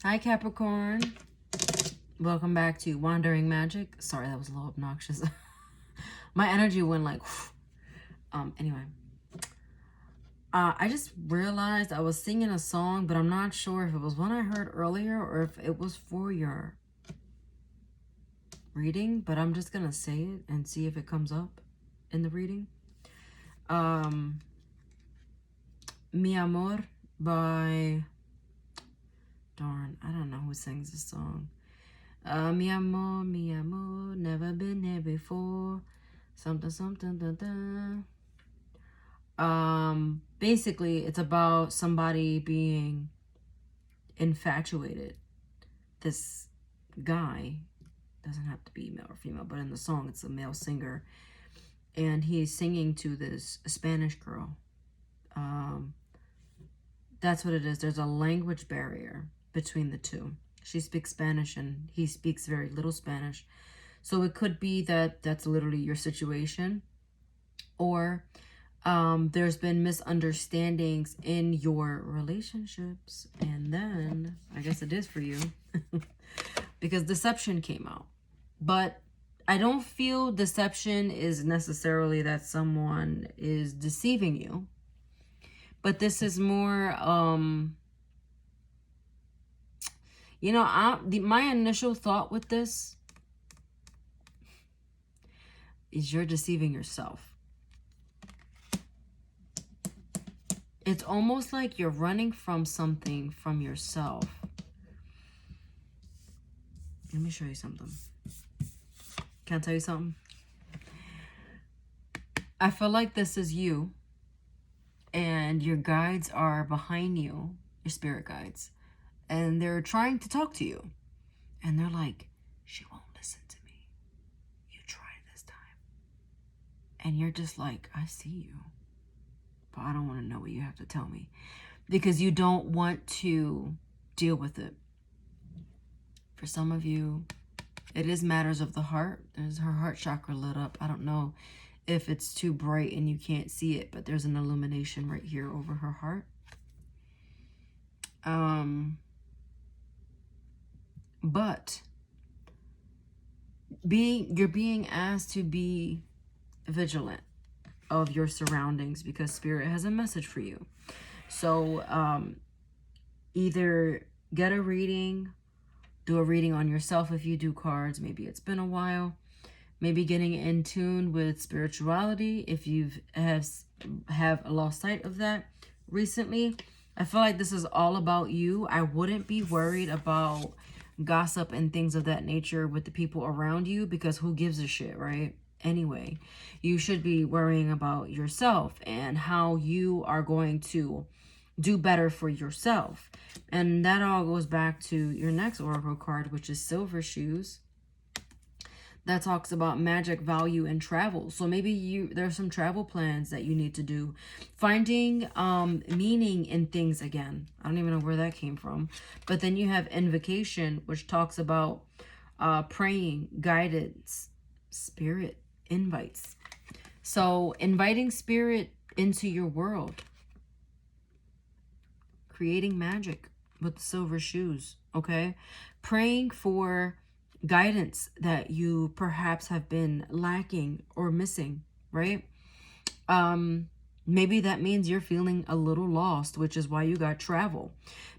Hi, Capricorn. Welcome back to Wandering Magic. Sorry, that was a little obnoxious. My energy went like, anyway. I just realized I was singing a song, but I'm not sure if it was one I heard earlier or if it was for your reading, but I'm just going to say it and see if it comes up in the reading. Mi Amor by... Darn, I don't know who sings this song. Mi amor, never been here before. Something, basically, it's about somebody being infatuated. This guy, doesn't have to be male or female, but in the song, it's a male singer. And he's singing to this Spanish girl. That's what it is. There's a language barrier between the two. She speaks Spanish and he speaks very little Spanish. So it could be that that's literally your situation. Or there's been misunderstandings in your relationships. And then, I guess it is for you. Because deception came out. But I don't feel deception is necessarily that someone is deceiving you. But this is more, you know, my initial thought with this is you're deceiving yourself. It's almost like you're running from something from yourself. Let me show you something. Can I tell you something? I feel like this is you. And your guides are behind you, your spirit guides, and they're trying to talk to you. And they're like, she won't listen to me. You try this time. And you're just like, I see you, but I don't want to know what you have to tell me. Because you don't want to deal with it. For some of you, it is matters of the heart. There's her heart chakra lit up. I don't know if it's too bright and you can't see it, but there's an illumination right here over her heart. But you're being asked to be vigilant of your surroundings because Spirit has a message for you. So either get a reading, do a reading on yourself if you do cards. Maybe it's been a while. Maybe getting in tune with spirituality if you have lost sight of that recently. I feel like this is all about you. I wouldn't be worried about gossip and things of that nature with the people around you because who gives a shit, right? Anyway, you should be worrying about yourself and how you are going to do better for yourself. And that all goes back to your next oracle card, which is Silver Shoes. That talks about magic, value, and travel. So maybe there's some travel plans that you need to do. Finding meaning in things again. I don't even know where that came from. But then you have invocation, which talks about praying, guidance, spirit, invites. So inviting spirit into your world. Creating magic with the silver shoes, okay? Praying for guidance that you perhaps have been lacking or missing, right? Maybe that means you're feeling a little lost, which is why you got travel,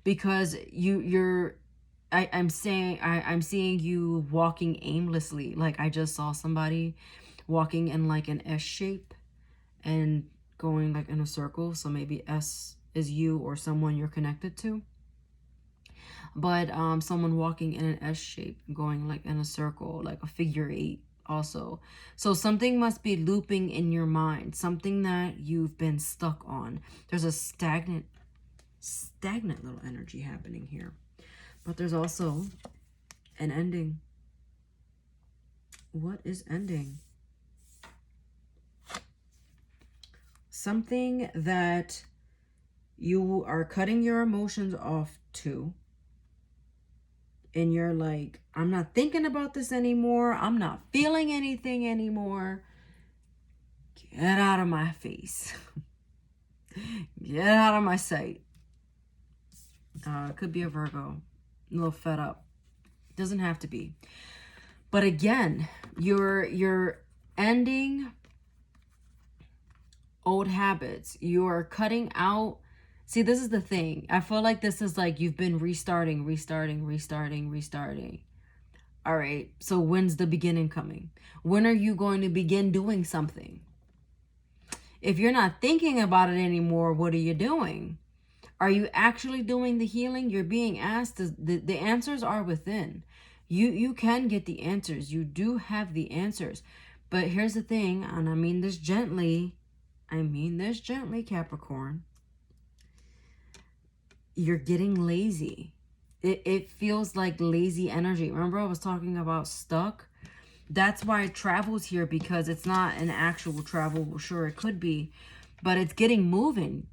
because I'm seeing you walking aimlessly. Like I just saw somebody walking in like an S shape and going like in a circle. So maybe S is you or someone you're connected to. But someone walking in an S shape, going like in a circle, like a figure 8 also. So something must be looping in your mind, something that you've been stuck on. There's a stagnant little energy happening here. But there's also an ending. What is ending? Something that you are cutting your emotions off to. And you're like, I'm not thinking about this anymore. I'm not feeling anything anymore. Get out of my face. Get out of my sight. It could be a Virgo. a little fed up. Doesn't have to be. But again, you're ending old habits. You're cutting out. See, this is the thing. I feel like this is like you've been restarting. All right. So when's the beginning coming? When are you going to begin doing something? If you're not thinking about it anymore, what are you doing? Are you actually doing the healing? You're being asked. The answers are within. You can get the answers. You do have the answers. But here's the thing, and I mean this gently. Capricorn. You're getting lazy. It feels like lazy energy. Remember I was talking about stuck? That's why travel's here, because it's not an actual travel. Well, sure, it could be, but it's getting moving.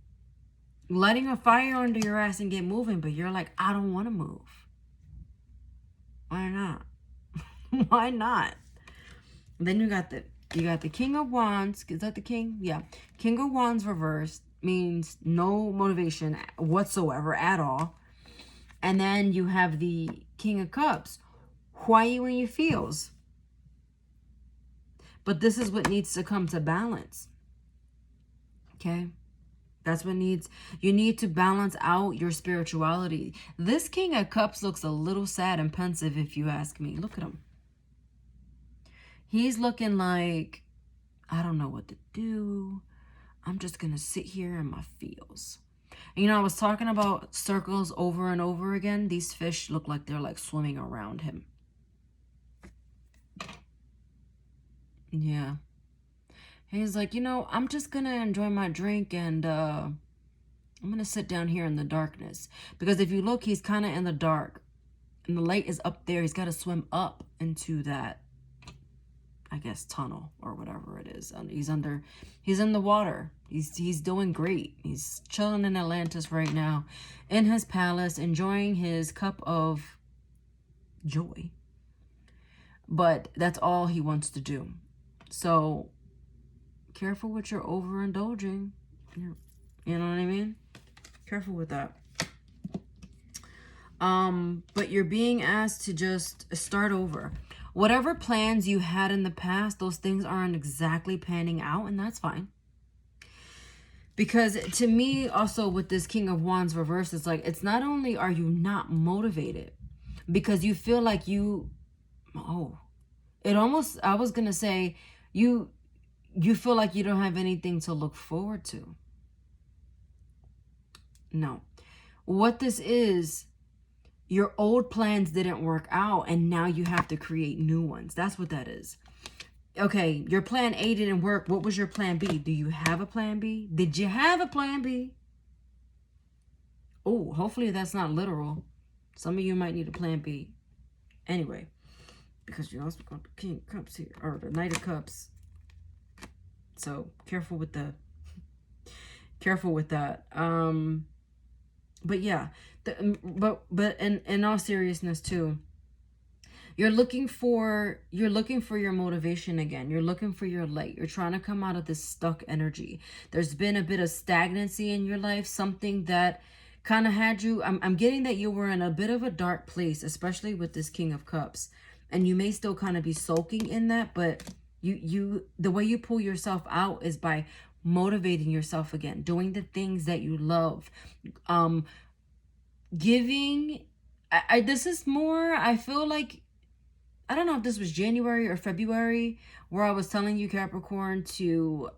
Letting a fire under your ass and get moving, but you're like, I don't want to move. Why not? Why not? Then you got the King of Wands. Is that the King? Yeah. King of Wands reversed means no motivation whatsoever at all. And then you have the King of Cups. Why you in your feels? But this is what needs to come to balance. Okay? That's what needs, you need to balance out your spirituality. This King of Cups looks a little sad and pensive, if you ask me. Look at him. He's looking like, I don't know what to do. I'm just going to sit here in my feels. And, you know, I was talking about circles over and over again. These fish look like they're like swimming around him. Yeah. He's like, you know, I'm just going to enjoy my drink and I'm going to sit down here in the darkness. Because if you look, he's kind of in the dark. And the light is up there. He's got to swim up into that, I guess, tunnel or whatever it is. And he's in the water. He's doing great. He's chilling in Atlantis right now in his palace, enjoying his cup of joy. But that's all he wants to do. So careful with your overindulging. You know what I mean? Careful with that. But you're being asked to just start over. Whatever plans you had in the past, those things aren't exactly panning out, and that's fine. Because to me, also with this King of Wands reverse, it's like, it's not only are you not motivated, because you feel like it almost, I was going to say, you feel like you don't have anything to look forward to. No. What this is, your old plans didn't work out and now you have to create new ones. That's what that is. Okay, your plan A didn't work. What was your plan B? Do you have a plan B? Did you have a plan B? Oh, hopefully that's not literal. Some of you might need a plan B. Anyway, because you also got the King of Cups here, or the Knight of Cups. So careful with that. But yeah, but in all seriousness too, you're looking for your motivation again. You're looking for your light. You're trying to come out of this stuck energy. There's been a bit of stagnancy in your life, something that kind of had you, I'm getting that you were in a bit of a dark place, especially with this King of Cups. And you may still kind of be soaking in that, but the way you pull yourself out is by motivating yourself again, doing the things that you love, giving. This is more, I feel like, I don't know if this was January or February, where I was telling you, Capricorn, to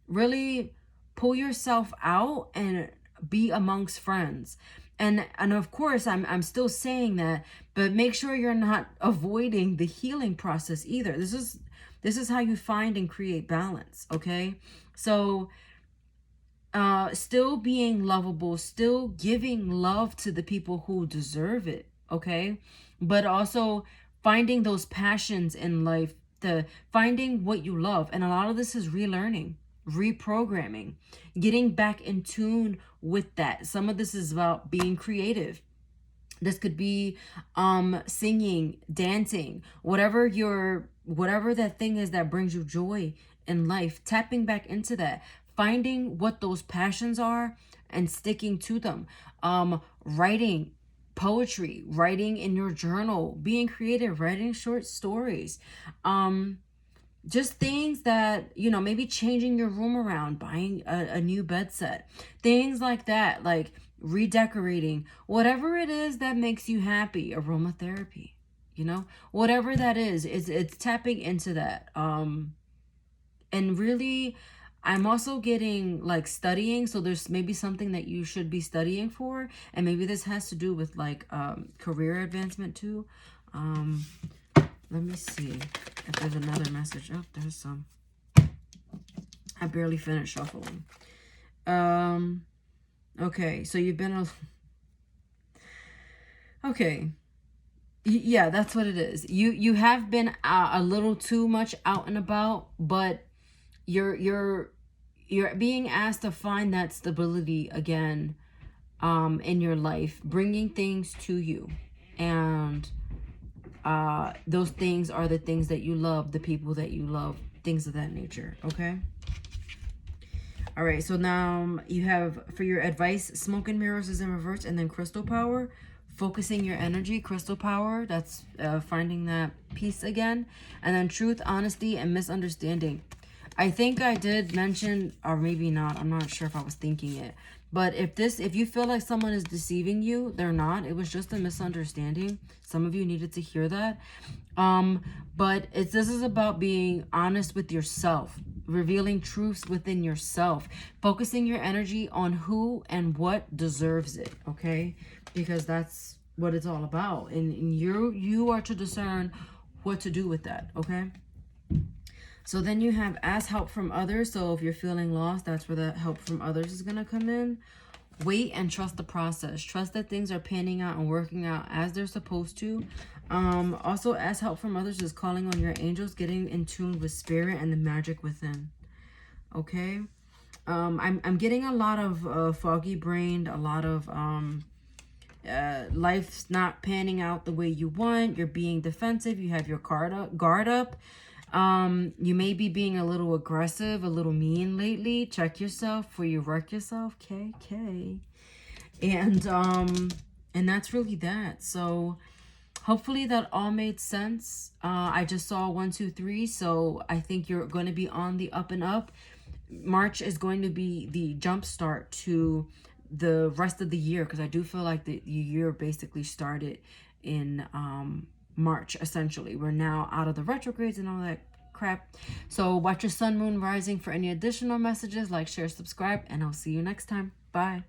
really pull yourself out and be amongst friends. And of course, I'm still saying that, but make sure you're not avoiding the healing process either. This is how you find and create balance, okay? So still being lovable, still giving love to the people who deserve it, okay? But also finding those passions in life, finding what you love. And a lot of this is relearning, reprogramming, getting back in tune with that. Some of this is about being creative. This could be singing, dancing, whatever that thing is that brings you joy in life, tapping back into that, finding what those passions are and sticking to them. Writing, poetry, writing in your journal, being creative, writing short stories, just things that, you know, maybe changing your room around, buying a new bed set, things like that, like redecorating, whatever it is that makes you happy, aromatherapy, you know, whatever that is, it's tapping into that. And really, I'm also getting like studying, so there's maybe something that you should be studying for, and maybe this has to do with like career advancement too. Let me see if there's another message. Oh, there's some. I barely finished shuffling. Okay, so you've been okay. Yeah, that's what it is. You have been a little too much out and about, but you're being asked to find that stability again in your life, bringing things to you. And those things are the things that you love, the people that you love, things of that nature. Okay. All right, so now you have, for your advice, smoke and mirrors is in reverse, and then crystal power, focusing your energy, crystal power, that's finding that peace again, and then truth, honesty, and misunderstanding. I think I did mention, or maybe not, I'm not sure if I was thinking it, but if you feel like someone is deceiving you, they're not. It was just a misunderstanding. Some of you needed to hear that. But this is about being honest with yourself, revealing truths within yourself, focusing your energy on who and what deserves it, okay? Because that's what it's all about. And you are to discern what to do with that, okay? So then you have ask help from others. So if you're feeling lost, that's where the help from others is going to come in. Wait and trust the process. Trust that things are panning out and working out as they're supposed to. Also, ask help from others is calling on your angels, getting in tune with spirit and the magic within. Okay. I'm getting a lot of foggy brained, a lot of life's not panning out the way you want. You're being defensive. You have your guard up. You may be being a little aggressive, a little mean lately. Check yourself before you wreck yourself. KK. And that's really that. So hopefully that all made sense. I just saw 1, 2, 3. So I think you're going to be on the up and up. March is going to be the jump start to the rest of the year, because I do feel like the year basically started in March, essentially. We're now out of the retrogrades and all that crap. So watch your sun, moon, rising for any additional messages. Like, share, subscribe, and I'll see you next time. Bye.